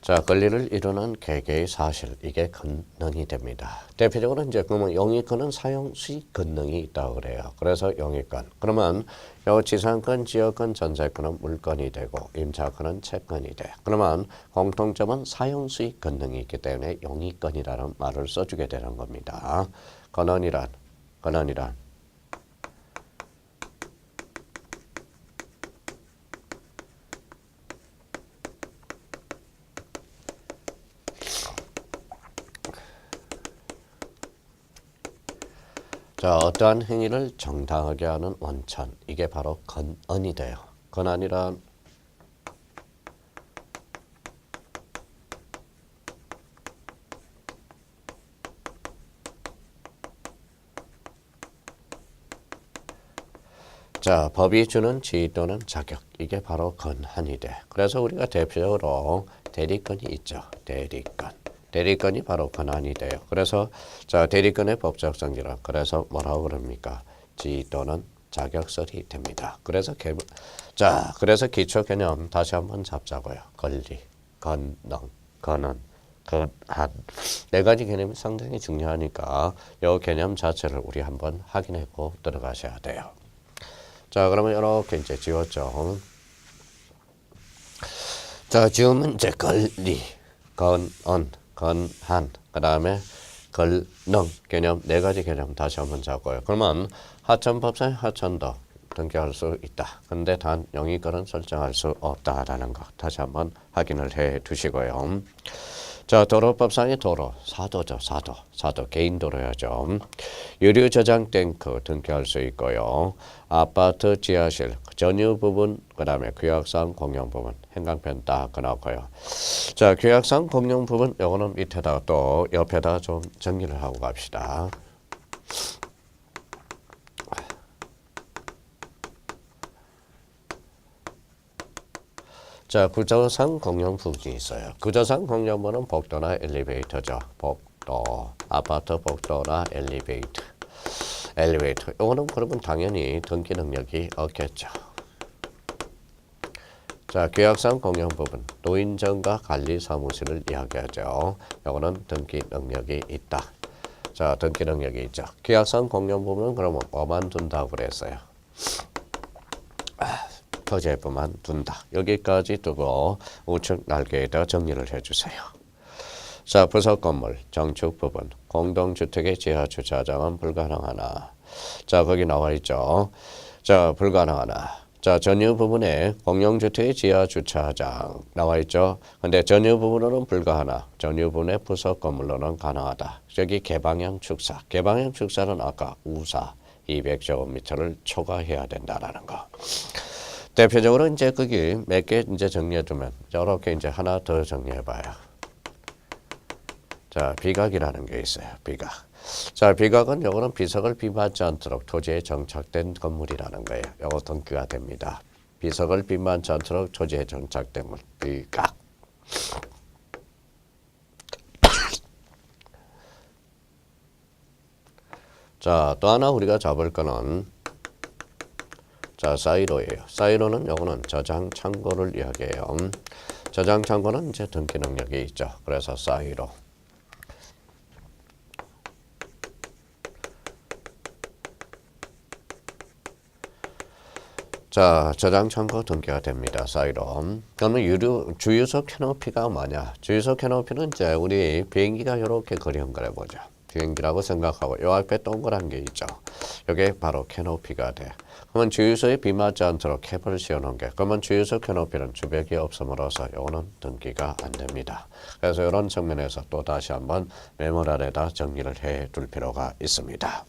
자, 권리를 이루는 개개의 사실, 이게 권능이 됩니다. 대표적으로 이제 그러면 영위권은 사용 수익 권능이 있다고 그래요. 그래서 영위권. 그러면 요 지상권, 지역권, 전세권은 물권이 되고 임차권은 채권이 돼. 그러면 공통점은 사용 수익 권능이 있기 때문에 영위권이라는 말을 써주게 되는 겁니다. 권한이란 자, 어떠한 행위를 정당하게 하는 원천, 이게 바로 권한이 돼요. 권한이란 자, 법이 주는 지위 또는 자격, 이게 바로 권한이 돼. 그래서 우리가 대표적으로 대리권이 있죠. 대리권이 바로 권한이 돼요. 그래서 자, 대리권의 법적 성질은 그래서 뭐라고 그럽니까? 지위 또는 자격설이 됩니다. 그래서 그래서 기초 개념 다시 한번 잡자고요. 권리, 권능, 권한, 권한. 네 가지 개념이 상당히 중요하니까 이 개념 자체를 우리 한번 확인하고 들어가셔야 돼요. 자, 그러면 이렇게 이제 지웠죠. 자, 지우면 이제 권리, 권한, 권한, 그 다음에 권능 개념 네 가지 개념 다시 한번 잡고요. 그러면 하천법상에 하천도 등기할 수 있다. 근데 단 영위권은 설정할 수 없다라는 거 다시 한번 확인을 해 두시고요. 자, 도로법상의 도로, 사도죠. 사도 개인 도로야죠. 유류 저장 탱크 등기할 수 있고요. 아파트 지하실 전유 부분, 그 다음에 규약상 공용 부분, 행강편 딱 끊었고요. 자, 규약상 공용 부분 요거는 밑에다 또 옆에다 좀 정리를 하고 갑시다. 자, 구조상 공용 부분이 있어요. 구조상 공용 부분은 복도나 엘리베이터죠. 복도, 아파트 복도나 엘리베이터. 이거는 그러면 당연히 등기 능력이 없겠죠. 자, 계약상 공용 부분, 노인정과 관리 사무실을 이야기하죠. 이거는 등기 능력이 있다. 자, 등기 능력이 있죠. 계약상 공용 부분은 그러면 뭐만 둔다고 그랬어요. 토지에만 둔다. 여기까지 두고 우측 날개에다 정리를 해주세요. 자, 부속 건물, 정축 부분, 공동주택의 지하 주차장은 불가능하나. 자, 거기 나와 있죠. 자, 불가능하나. 자, 전유 부분에 공용주택의 지하 주차장 나와 있죠. 근데 전유 부분으로는 불가하나. 전유 부분의 부속 건물로는 가능하다. 여기 개방형 축사. 개방형 축사는 아까 우사 200제곱미터를 초과해야 된다라는 거. 대표적으로 이제 거기 몇 개 이제 정리해 두면 이렇게 이제 하나 더 정리해 봐요. 자, 비각이라는 게 있어요. 비각. 자, 비각은 요거는 비석을 빈받지 않도록 토지에 정착된 건물이라는 거예요. 요거 등기가 됩니다. 비석을 빈받지 않도록 토지에 정착된 건물. 비각. 자, 또 하나 우리가 잡을 거는 자, 사이로예요. 사이로는 요거는 저장 창고를 이야기해요. 저장 창고는 이제 등기 능력이 있죠. 그래서 사이로. 자, 저장 창고 등기가 됩니다. 사이로. 그러면 주유소 캐노피가 뭐냐? 주유소 캐노피는 이제 우리 비행기가 이렇게 그리운 걸 해보죠. 비행기라고 생각하고 요 앞에 동그란 게 있죠. 이게 바로 캐노피가 돼. 그러면 주유소에 비 맞지 않도록 캡을 씌워놓은 게 그러면 주유소 캐노피는 주백이 없음으로써 요거는 등기가 안 됩니다. 그래서 이런 측면에서 또 다시 한번 메모란에다 정리를 해 둘 필요가 있습니다.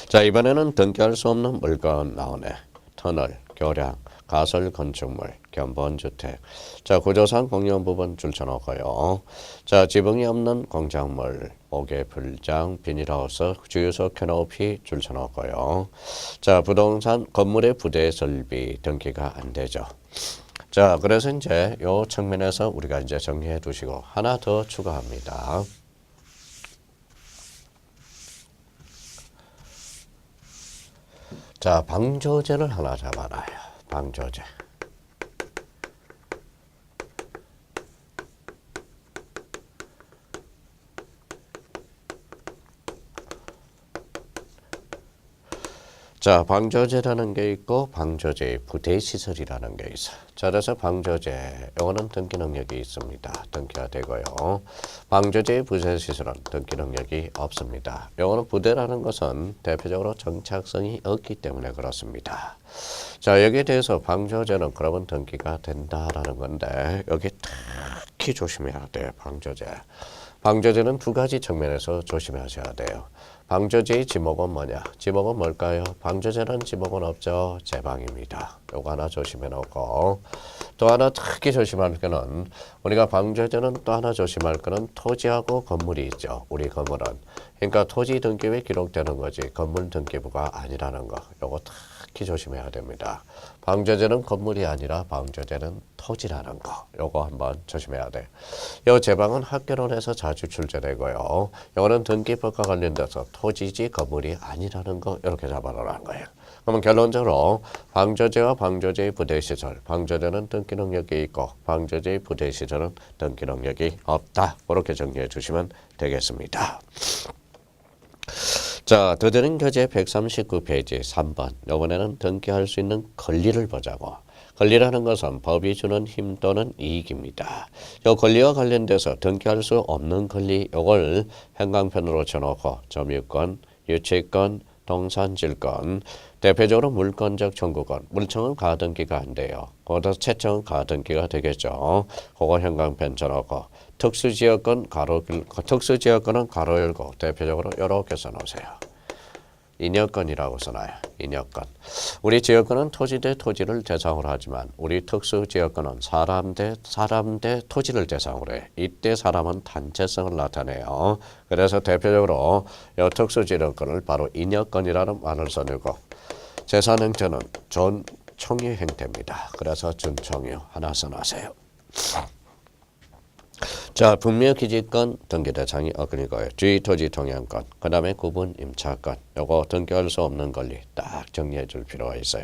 자, 이번에는 등기할 수 없는 물건 나오네. 터널, 교량, 가설 건축물, 견본주택. 자, 구조상 공용 부분 줄쳐놓고요. 자, 지붕이 없는 공작물, 옥외 불장, 비닐하우스, 주유소 캐노피 줄쳐놓고요. 자, 부동산 건물의 부대 설비 등기가 안 되죠. 자, 그래서 이제 요 측면에서 우리가 이제 정리해 두시고 하나 더 추가합니다. 자, 방조제를 하나 잡아놔요. 방조제. 자, 방조제라는 게 있고 방조제의 부대시설이라는 게 있어. 자, 그래서 방조제, 이거는 등기 능력이 있습니다. 등기가 되고요. 방조제의 부대시설은 등기 능력이 없습니다. 이거는 부대라는 것은 대표적으로 정착성이 없기 때문에 그렇습니다. 자, 여기에 대해서 방조제는 그러면 등기가 된다라는 건데 여기 특히 조심해야 돼요. 방조제. 방조제는 두 가지 측면에서 조심하셔야 돼요. 방조제의 지목은 뭐냐? 지목은 뭘까요? 방조제는 지목은 없죠. 제방입니다. 요거 하나 조심해 놓고 또 하나 특히 조심할 거는 우리가 방조제는 또 하나 조심할 거는 토지하고 건물이 있죠. 우리 건물은. 그러니까 토지 등기부에 기록되는 거지 건물 등기부가 아니라는 거. 요거 특히 조심해야 됩니다. 방조제는 건물이 아니라 방조제는 토지라는 거. 요거 한번 조심해야 돼. 요 제방은 학개론에서 자주 출제되고요. 요거는 등기법과 관련돼서 토지지 건물이 아니라는 거 이렇게 잡아놓으라는 거예요. 그러면 결론적으로 방조제와 방조제의 부대시설, 방조제는 등기 능력이 있고 방조제의 부대시설은 등기 능력이 없다. 그렇게 정리해 주시면 되겠습니다. 자, 더드는 교재 139페이지 3번. 이번에는 등기할 수 있는 권리를 보자고. 권리라는 것은 법이 주는 힘 또는 이익입니다. 이 권리와 관련돼서 등기할 수 없는 권리, 이걸 행강편으로 쳐놓고 점유권, 유치권, 동산질권, 대표적으로 물권적 청구권, 물청은 가등기가 안 돼요. 거기다 채청은 가등기가 되겠죠. 그거 행강편 쳐놓고 특수지역권 특수지역권은 가로 열고 대표적으로 이렇게 써놓으세요. 인여권이라고 써놔요. 인여권. 우리 지역권은 토지 대 토지를 대상으로 하지만 우리 특수지역권은 사람 대 토지를 대상으로 해. 이때 사람은 단체성을 나타내요. 그래서 대표적으로 이 특수지역권을 바로 인여권이라는 말을 써내고 재산행태는 전총유 행태입니다. 그래서 준총유 하나 써놔세요. 자, 분묘기지권 등기 대상이 어근이고요. 주의토지 통행권, 그 다음에 구분 임차권, 요거 등기할 수 없는 권리 딱 정리해 줄 필요가 있어요.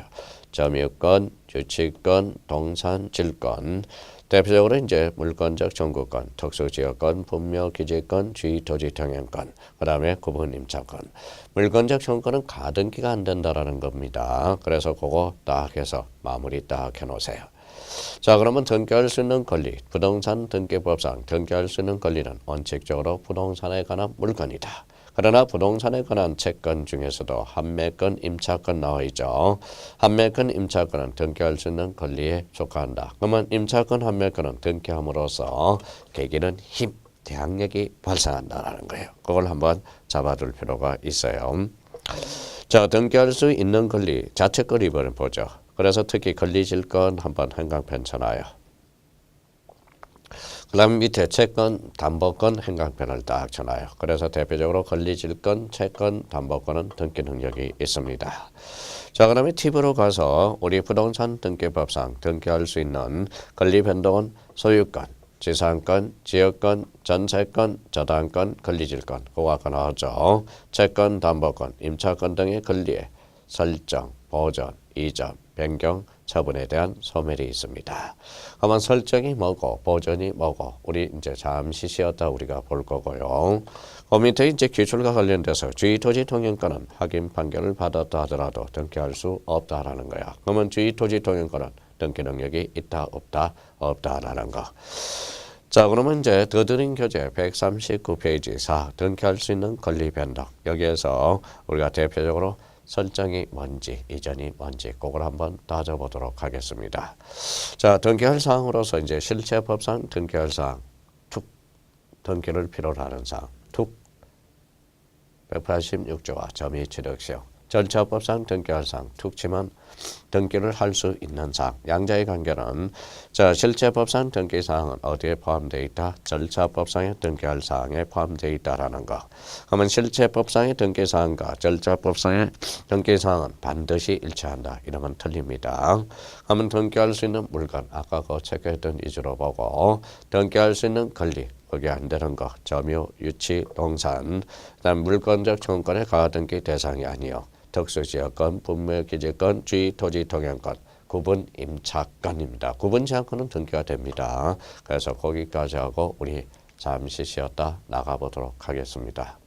점유권, 유치권, 동산질권, 대표적으로 이제 물권적 청구권, 특수지역권, 분묘기지권, 주의토지 통행권, 그 다음에 구분 임차권. 물권적 청구권은 가등기가 안 된다라는 겁니다. 그래서 그거 딱 해서 마무리 딱 해놓으세요. 자, 그러면 등기할 수 있는 권리, 부동산 등기법상 등기할 수 있는 권리는 원칙적으로 부동산에 관한 물건이다. 그러나 부동산에 관한 채권 중에서도 판매권, 임차권 나와 있죠. 판매권, 임차권은 등기할 수 있는 권리에 속한다. 그러면 임차권, 판매권은 등기함으로써 계기는 힘, 대항력이 발생한다라는 거예요. 그걸 한번 잡아둘 필요가 있어요. 자, 등기할 수 있는 권리, 자체권 입을 보죠. 그래서 특히 권리질권 한번 행강편 쳐놔요. 그 다음 밑에 채권, 담보권, 행강편을 딱 쳐놔요. 그래서 대표적으로 권리질권, 채권, 담보권은 등기 능력이 있습니다. 자, 그 다음에 팁으로 가서 우리 부동산 등기법상 등기할 수 있는 권리 변동은 소유권, 지상권, 지역권, 전세권, 저당권, 권리질권, 그거 아까 나왔죠. 채권, 담보권, 임차권 등의 권리에 설정, 보전, 이전, 변경, 처분에 대한 소멸이 있습니다. 그러면 설정이 뭐고 보전이 뭐고 우리 이제 잠시 쉬었다 우리가 볼 거고요. 그 밑에 이제 기출과 관련돼서 주의토지 통행권은 확인 판결을 받았다 하더라도 등기할 수 없다라는 거야. 그러면 주의토지 통행권은 등기 능력이 있다 없다 없다라는 거. 자, 그러면 이제 더드림 교재 139페이지 4 등기할 수 있는 권리 변동. 여기에서 우리가 대표적으로 설정이 뭔지, 이전이 뭔지 그걸 한번 따져보도록 하겠습니다. 자, 등기할 사항으로서 이제 실체법상 등기할 사항, 툭 등기를 필요로 하는 사항, 툭 186조와 점이 취득시효. 절차법상 등기할 사항, 툭 치면 등기를 할 수 있는 사항. 양자의 관계는 자, 실체법상 등기 사항은 어디에 포함되어 있다? 절차법상의 등기할 사항에 포함되어 있다라는 거. 그러면 실체법상의 등기 사항과 절차법상의 등기 사항은 반드시 일치한다. 이러면 틀립니다. 그러면 등기할 수 있는 물건, 아까 그 체크했던 위주로 보고 등기할 수 있는 권리, 그게 안 되는 거, 점유, 유치, 동산, 그다음 물권적 청구권의 가등기 대상이 아니요. 특수지역권, 분묘기지권, 주의 토지 동양권, 구분 임차권입니다. 구분 제한권은 등기가 됩니다. 그래서 거기까지 하고 우리 잠시 쉬었다 나가보도록 하겠습니다.